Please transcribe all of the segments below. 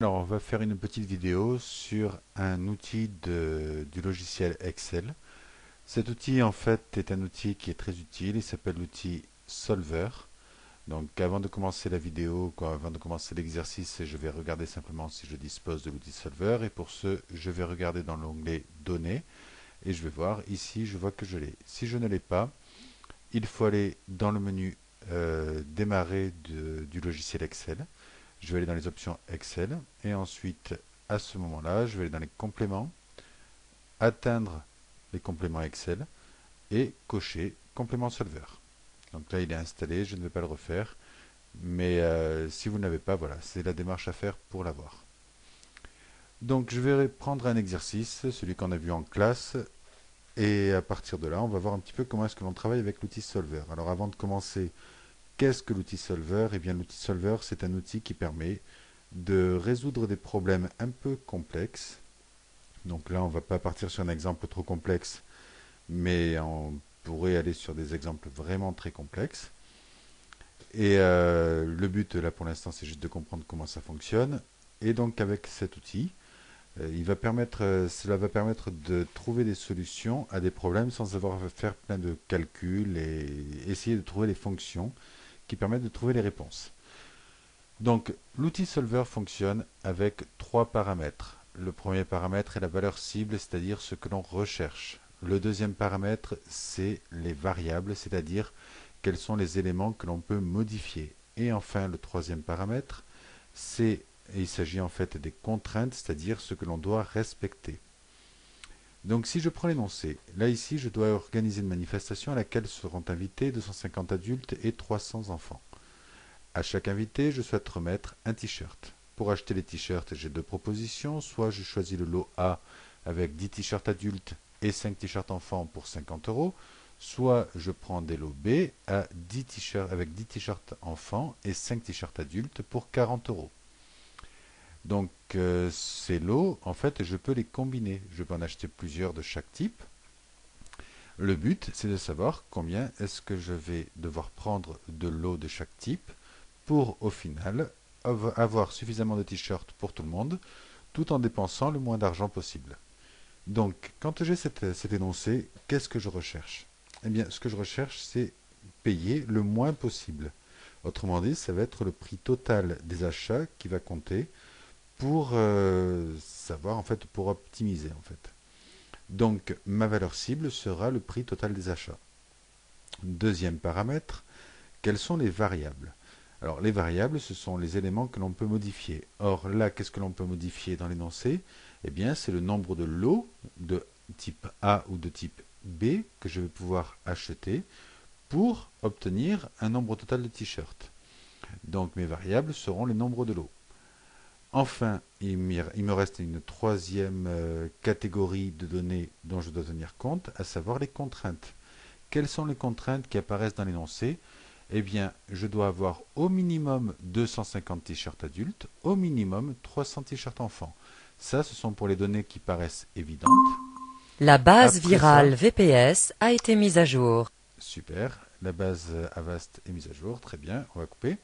Alors, on va faire une petite vidéo sur un outil du logiciel Excel. Cet outil, en fait, est un outil qui est très utile. Il s'appelle l'outil Solver. Donc, avant de commencer la vidéo, avant de commencer l'exercice, je vais regarder simplement si je dispose de l'outil Solver. Et pour ce, je vais regarder dans l'onglet Données et je vais voir. Ici, je vois que je l'ai. Si je ne l'ai pas, il faut aller dans le menu Démarrer du logiciel Excel. Je vais aller dans les options Excel et ensuite, à ce moment-là, je vais aller dans les compléments, atteindre les compléments Excel et cocher complément solver. Donc là, il est installé, je ne vais pas le refaire, mais si vous ne l'avez pas, voilà, c'est la démarche à faire pour l'avoir. Donc je vais prendre un exercice, celui qu'on a vu en classe, et à partir de là, on va voir un petit peu comment est-ce que l'on travaille avec l'outil Solver. Alors avant de commencer, qu'est-ce que l'outil Solver? Eh bien, l'outil Solver, c'est un outil qui permet de résoudre des problèmes un peu complexes. Donc là, on ne va pas partir sur un exemple trop complexe, mais on pourrait aller sur des exemples vraiment très complexes. Et le but, là, pour l'instant, c'est juste de comprendre comment ça fonctionne. Et donc, avec cet outil, cela va permettre de trouver des solutions à des problèmes sans avoir à faire plein de calculs et essayer de trouver les fonctions qui permettent de trouver les réponses. Donc, l'outil Solver fonctionne avec trois paramètres. Le premier paramètre est la valeur cible, c'est-à-dire ce que l'on recherche. Le deuxième paramètre, c'est les variables, c'est-à-dire quels sont les éléments que l'on peut modifier. Et enfin, le troisième paramètre, il s'agit en fait des contraintes, c'est-à-dire ce que l'on doit respecter. Donc si je prends l'énoncé, là ici je dois organiser une manifestation à laquelle seront invités 250 adultes et 300 enfants. À chaque invité, je souhaite remettre un t-shirt. Pour acheter les t-shirts, j'ai deux propositions. Soit je choisis le lot A avec 10 t-shirts adultes et 5 t-shirts enfants pour 50 euros. Soit je prends des lots B à 10 t-shirts avec 10 t-shirts enfants et 5 t-shirts adultes pour 40 euros. Donc ces lots, en fait, je peux les combiner. Je peux en acheter plusieurs de chaque type. Le but, c'est de savoir combien est-ce que je vais devoir prendre de lots de chaque type pour au final avoir suffisamment de t-shirts pour tout le monde, tout en dépensant le moins d'argent possible. Donc, quand j'ai cet énoncé, qu'est-ce que je recherche? Eh bien, ce que je recherche, c'est payer le moins possible. Autrement dit, ça va être le prix total des achats qui va compter pour savoir, en fait, pour optimiser, en fait. Donc, ma valeur cible sera le prix total des achats. Deuxième paramètre, quelles sont les variables? Alors, les variables, ce sont les éléments que l'on peut modifier. Or, là, qu'est-ce que l'on peut modifier dans l'énoncé? Eh bien, c'est le nombre de lots de type A ou de type B que je vais pouvoir acheter pour obtenir un nombre total de t-shirts. Donc, mes variables seront les nombres de lots. Enfin, il me reste une troisième catégorie de données dont je dois tenir compte, à savoir les contraintes. Quelles sont les contraintes qui apparaissent dans l'énoncé? Eh bien, je dois avoir au minimum 250 t-shirts adultes, au minimum 300 t-shirts enfants. Ça, ce sont pour les données qui paraissent évidentes. La base Après ça, virale VPS a été mise à jour. super, la base Avast est mise à jour, très bien, on va couper.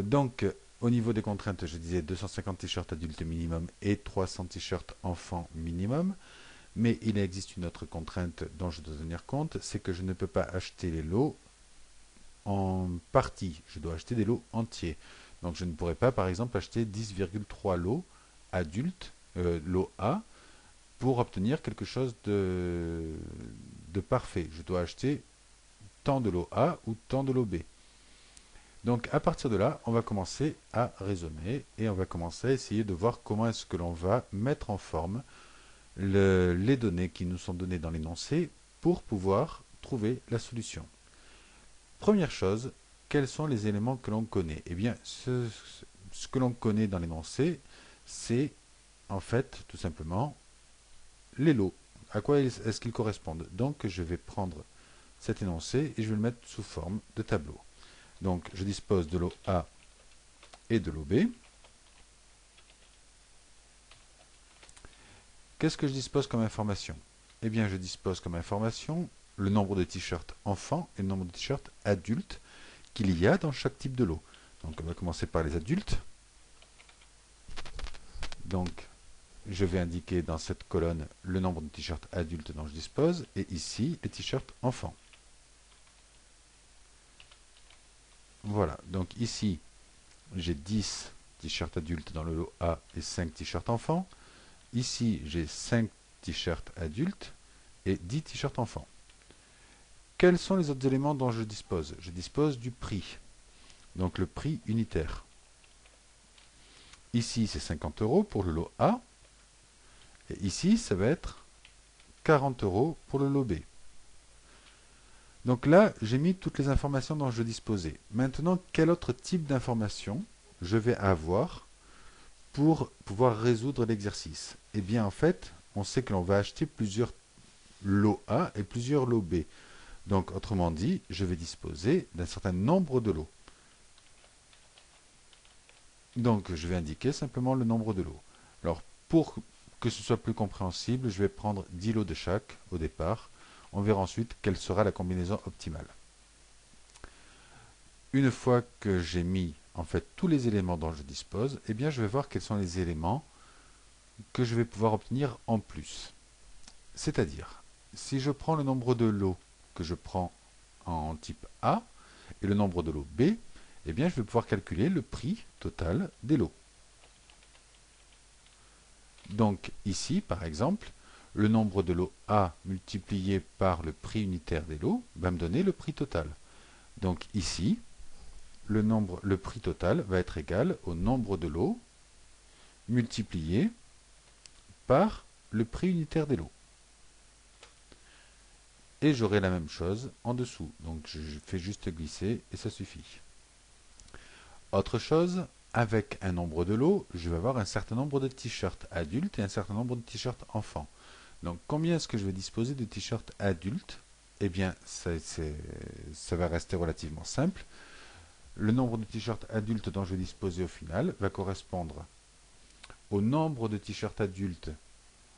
Donc, au niveau des contraintes, je disais 250 t-shirts adultes minimum et 300 t-shirts enfants minimum. Mais il existe une autre contrainte dont je dois tenir compte, c'est que je ne peux pas acheter les lots en partie. Je dois acheter des lots entiers. Donc je ne pourrais pas, par exemple, acheter 10,3 lots adultes, lot A, pour obtenir quelque chose de parfait. Je dois acheter tant de lot A ou tant de lot B. Donc à partir de là, on va commencer à raisonner et on va commencer à essayer de voir comment est-ce que l'on va mettre en forme les données qui nous sont données dans l'énoncé pour pouvoir trouver la solution. Première chose, quels sont les éléments que l'on connaît? Eh bien, ce que l'on connaît dans l'énoncé, c'est en fait tout simplement les lots. À quoi est-ce qu'ils correspondent? Donc, je vais prendre cet énoncé et je vais le mettre sous forme de tableau. Donc, je dispose de lot A et de lot B. Qu'est-ce que je dispose comme information? Eh bien, je dispose comme information le nombre de t-shirts enfants et le nombre de t-shirts adultes qu'il y a dans chaque type de lot. Donc, on va commencer par les adultes. Donc, je vais indiquer dans cette colonne le nombre de t-shirts adultes dont je dispose, et ici, les t-shirts enfants. Voilà, donc ici, j'ai 10 t-shirts adultes dans le lot A et 5 t-shirts enfants. Ici, j'ai 5 t-shirts adultes et 10 t-shirts enfants. Quels sont les autres éléments dont je dispose? Je dispose du prix, donc le prix unitaire. Ici, c'est 50 € pour le lot A, et ici, ça va être 40 € pour le lot B. Donc là, j'ai mis toutes les informations dont je disposais. Maintenant, quel autre type d'information je vais avoir pour pouvoir résoudre l'exercice? Eh bien, en fait, on sait que l'on va acheter plusieurs lots A et plusieurs lots B. Donc, autrement dit, je vais disposer d'un certain nombre de lots. Donc, je vais indiquer simplement le nombre de lots. Alors, pour que ce soit plus compréhensible, je vais prendre 10 lots de chaque au départ. On verra ensuite quelle sera la combinaison optimale. Une fois que j'ai mis en fait tous les éléments dont je dispose, eh bien, je vais voir quels sont les éléments que je vais pouvoir obtenir en plus. C'est-à-dire, si je prends le nombre de lots que je prends en type A et le nombre de lots B, eh bien, je vais pouvoir calculer le prix total des lots. Donc ici, par exemple, le nombre de lots A multiplié par le prix unitaire des lots va me donner le prix total. Donc ici, le prix total va être égal au nombre de lots multiplié par le prix unitaire des lots. Et j'aurai la même chose en dessous. Donc je fais juste glisser et ça suffit. Autre chose, avec un nombre de lots, je vais avoir un certain nombre de t-shirts adultes et un certain nombre de t-shirts enfants. Donc combien est-ce que je vais disposer de t-shirts adultes? Eh bien, ça va rester relativement simple. Le nombre de t-shirts adultes dont je vais disposer au final va correspondre au nombre de t-shirts adultes,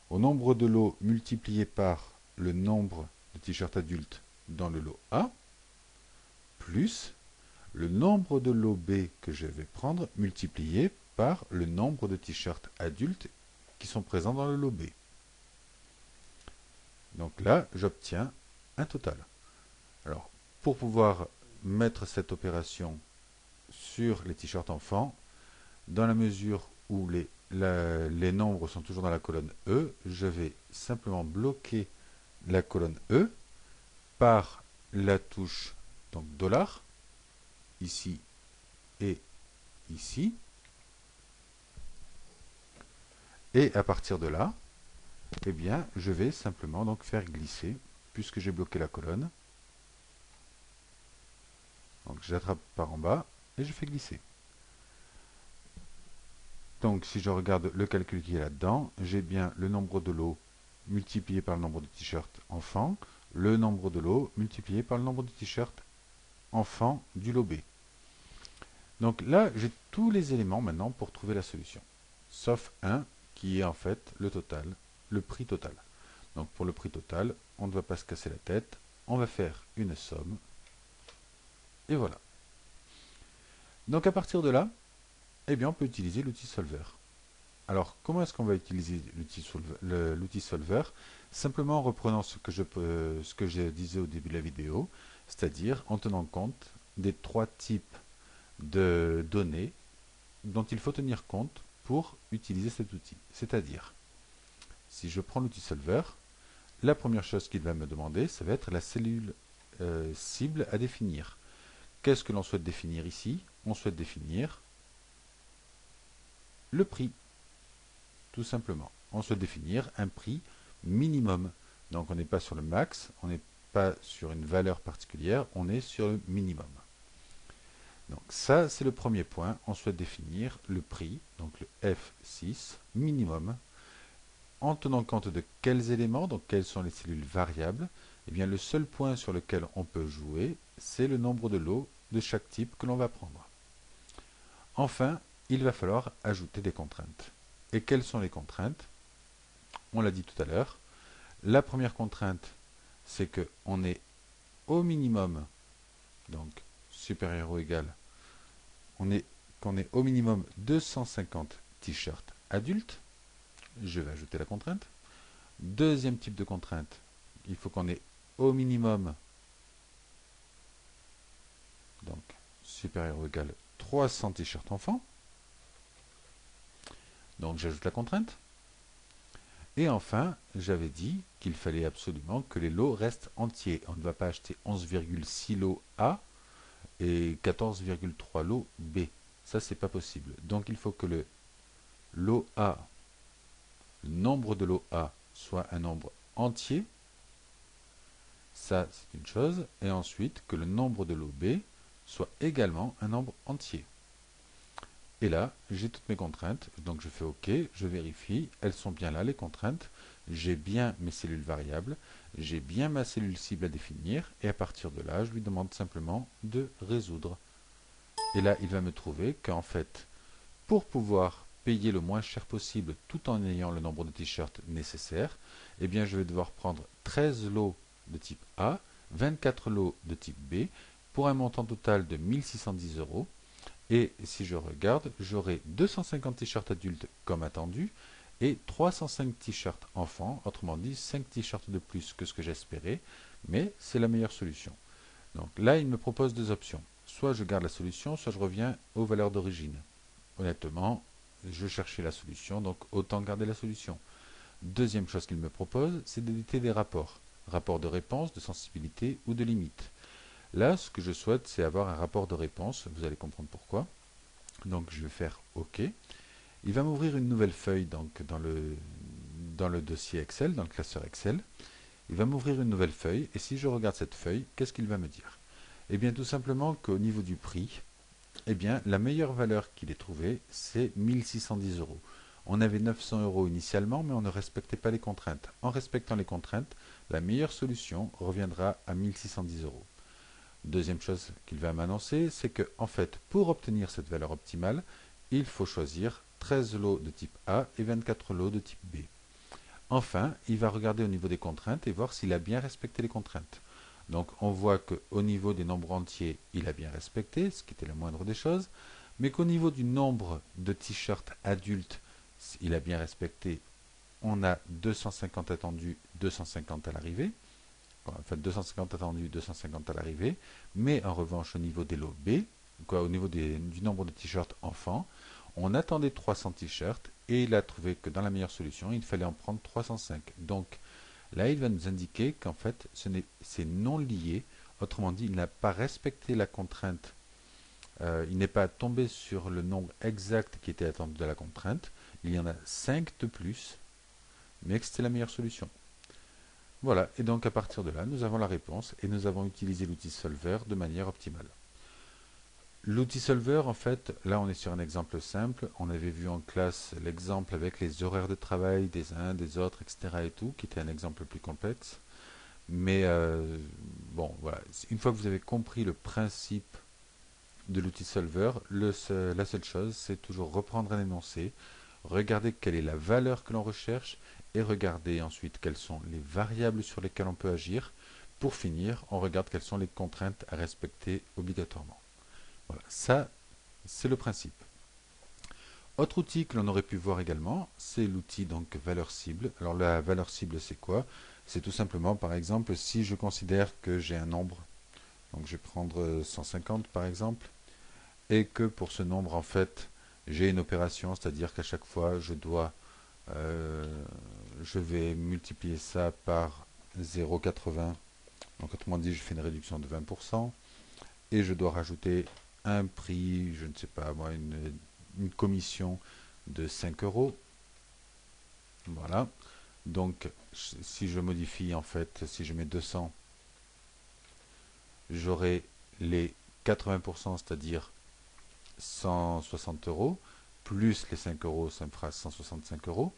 au nombre de lots multiplié par le nombre de t-shirts adultes dans le lot A, plus le nombre de lots B que je vais prendre multiplié par le nombre de t-shirts adultes qui sont présents dans le lot B. Donc là, j'obtiens un total. Alors, pour pouvoir mettre cette opération sur les t-shirts enfants, dans la mesure où les nombres sont toujours dans la colonne E, je vais simplement bloquer la colonne E par la touche donc $, ici et ici. Et à partir de là, eh bien, je vais simplement donc faire glisser, puisque j'ai bloqué la colonne. Donc j'attrape par en bas et je fais glisser. Donc si je regarde le calcul qui est là-dedans, j'ai bien le nombre de lots multiplié par le nombre de t-shirts enfants, le nombre de lots multiplié par le nombre de t-shirts enfants du lot B. Donc là, j'ai tous les éléments maintenant pour trouver la solution, sauf un qui est en fait le total, le prix total. Donc pour le prix total, on ne va pas se casser la tête, on va faire une somme, et voilà. Donc à partir de là, eh bien on peut utiliser l'outil solver. Alors comment est-ce qu'on va utiliser l'outil solver? Simplement en reprenant ce que je disais au début de la vidéo, c'est-à-dire en tenant compte des 3 types de données dont il faut tenir compte pour utiliser cet outil. C'est-à-dire, si je prends l'outil solver, la première chose qu'il va me demander, ça va être la cellule cible à définir. Qu'est-ce que l'on souhaite définir ici? On souhaite définir le prix, tout simplement. On souhaite définir un prix minimum. Donc on n'est pas sur le max, on n'est pas sur une valeur particulière, on est sur le minimum. Donc ça, c'est le premier point. On souhaite définir le prix, donc le F6 minimum, en tenant compte de quels éléments, donc quelles sont les cellules variables. Eh bien, le seul point sur lequel on peut jouer, c'est le nombre de lots de chaque type que l'on va prendre. Enfin, il va falloir ajouter des contraintes. Et quelles sont les contraintes? On l'a dit tout à l'heure. La première contrainte, c'est qu'on est au minimum, donc supérieur ou égal, qu'on est au minimum 250 t-shirts adulte. Je vais ajouter la contrainte. Deuxième type de contrainte, il faut qu'on ait au minimum, donc supérieur ou égal 300 t-shirts enfants. Donc j'ajoute la contrainte. Et enfin, j'avais dit qu'il fallait absolument que les lots restent entiers. On ne va pas acheter 11,6 lots A et 14,3 lots B. Ça, c'est pas possible. Donc il faut que le lot A, le nombre de lots A, soit un nombre entier. Ça, c'est une chose. Et ensuite, que le nombre de lots B soit également un nombre entier. Et là, j'ai toutes mes contraintes, donc je fais OK, je vérifie, elles sont bien là les contraintes, j'ai bien mes cellules variables, j'ai bien ma cellule cible à définir, et à partir de là, je lui demande simplement de résoudre. Et là, il va me trouver qu'en fait, pour pouvoir payer le moins cher possible tout en ayant le nombre de t-shirts nécessaire, eh bien je vais devoir prendre 13 lots de type A, 24 lots de type B, pour un montant total de 1610 euros. Et si je regarde, j'aurai 250 t-shirts adultes comme attendu et 305 t-shirts enfants, autrement dit 5 t-shirts de plus que ce que j'espérais, mais c'est la meilleure solution. Donc là, il me propose deux options. Soit je garde la solution, soit je reviens aux valeurs d'origine. Honnêtement, je cherchais la solution, donc autant garder la solution. Deuxième chose qu'il me propose, c'est d'éditer des rapports. Rapports de réponse, de sensibilité ou de limite. Là, ce que je souhaite, c'est avoir un rapport de réponse. Vous allez comprendre pourquoi. Donc, je vais faire OK. Il va m'ouvrir une nouvelle feuille donc, dans le dossier Excel, dans le classeur Excel. Il va m'ouvrir une nouvelle feuille. Et si je regarde cette feuille, qu'est-ce qu'il va me dire? Eh bien, tout simplement qu'au niveau du prix, eh bien, la meilleure valeur qu'il ait trouvée, c'est 1610 euros. On avait 900 euros initialement, mais on ne respectait pas les contraintes. En respectant les contraintes, la meilleure solution reviendra à 1610 euros. Deuxième chose qu'il va m'annoncer, c'est que en fait, pour obtenir cette valeur optimale, il faut choisir 13 lots de type A et 24 lots de type B. Enfin, il va regarder au niveau des contraintes et voir s'il a bien respecté les contraintes. Donc on voit qu'au niveau des nombres entiers, il a bien respecté, ce qui était la moindre des choses, mais qu'au niveau du nombre de t-shirts adultes, il a bien respecté. On a 250 attendus, 250 à l'arrivée. Enfin 250 attendus, 250 à l'arrivée, mais en revanche au niveau des lots B, au niveau du nombre de t-shirts enfants, on attendait 300 t-shirts et il a trouvé que dans la meilleure solution, il fallait en prendre 305. Donc là, il va nous indiquer qu'en fait, c'est non lié, autrement dit, il n'a pas respecté la contrainte, il n'est pas tombé sur le nombre exact qui était attendu de la contrainte, il y en a 5 de plus, mais que c'était la meilleure solution. Voilà, et donc à partir de là, nous avons la réponse et nous avons utilisé l'outil Solver de manière optimale. L'outil Solver, en fait, là on est sur un exemple simple. On avait vu en classe l'exemple avec les horaires de travail des uns, des autres, etc. et tout, qui était un exemple plus complexe. Mais bon, voilà, une fois que vous avez compris le principe de l'outil Solver, la seule chose, c'est toujours reprendre un énoncé, regarder quelle est la valeur que l'on recherche et regarder ensuite quelles sont les variables sur lesquelles on peut agir. Pour finir, on regarde quelles sont les contraintes à respecter obligatoirement. Voilà, ça, c'est le principe. Autre outil que l'on aurait pu voir également, c'est l'outil donc valeur cible. Alors la valeur cible, c'est quoi? C'est tout simplement, par exemple, si je considère que j'ai un nombre, donc je vais prendre 150 par exemple, et que pour ce nombre, en fait, j'ai une opération, c'est-à-dire qu'à chaque fois, je vais multiplier ça par 0,80. Donc autrement dit, je fais une réduction de 20%. Et je dois rajouter un prix, je ne sais pas moi, une commission de 5 euros. Voilà. Donc si je modifie en fait, si je mets 200, j'aurai les 80%, c'est-à-dire 160 euros, plus les 5 euros, ça me fera 165 euros.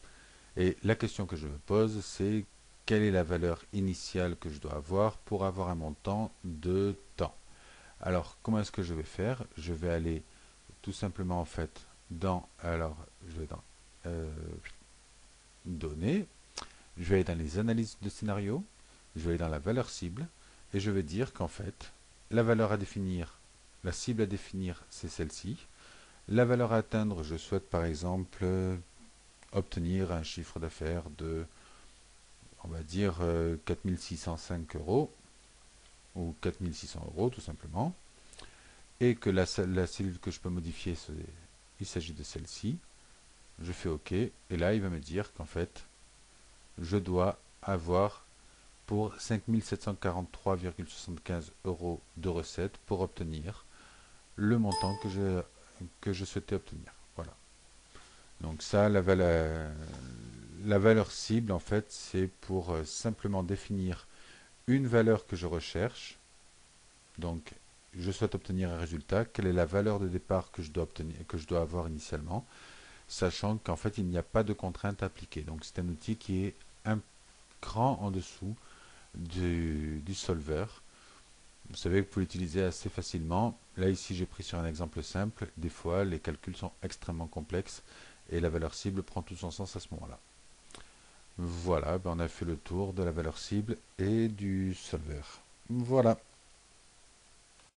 Et la question que je me pose, c'est quelle est la valeur initiale que je dois avoir pour avoir un montant de temps. Alors, comment est-ce que je vais faire? Je vais aller tout simplement en fait je vais dans données, je vais aller dans les analyses de scénario, je vais aller dans la valeur cible et je vais dire qu'en fait, la valeur à définir, la cible à définir, c'est celle-ci. La valeur à atteindre, je souhaite par exemple obtenir un chiffre d'affaires de, on va dire, 4605 euros ou 4600 euros tout simplement, et que la cellule que je peux modifier, il s'agit de celle-ci. Je fais OK, et là il va me dire qu'en fait, je dois avoir pour 5743,75 euros de recettes pour obtenir le montant que je souhaitais obtenir. Voilà. Donc ça, la valeur cible, en fait, c'est pour simplement définir une valeur que je recherche. Donc, je souhaite obtenir un résultat. Quelle est la valeur de départ que je dois obtenir, que je dois avoir initialement, sachant qu'en fait, il n'y a pas de contrainte appliquée. Donc, c'est un outil qui est un cran en dessous du solver. Vous savez que vous pouvez l'utiliser assez facilement. Là, ici, j'ai pris sur un exemple simple. Des fois, les calculs sont extrêmement complexes et la valeur cible prend tout son sens à ce moment-là. Voilà, ben on a fait le tour de la valeur cible et du solver. Voilà.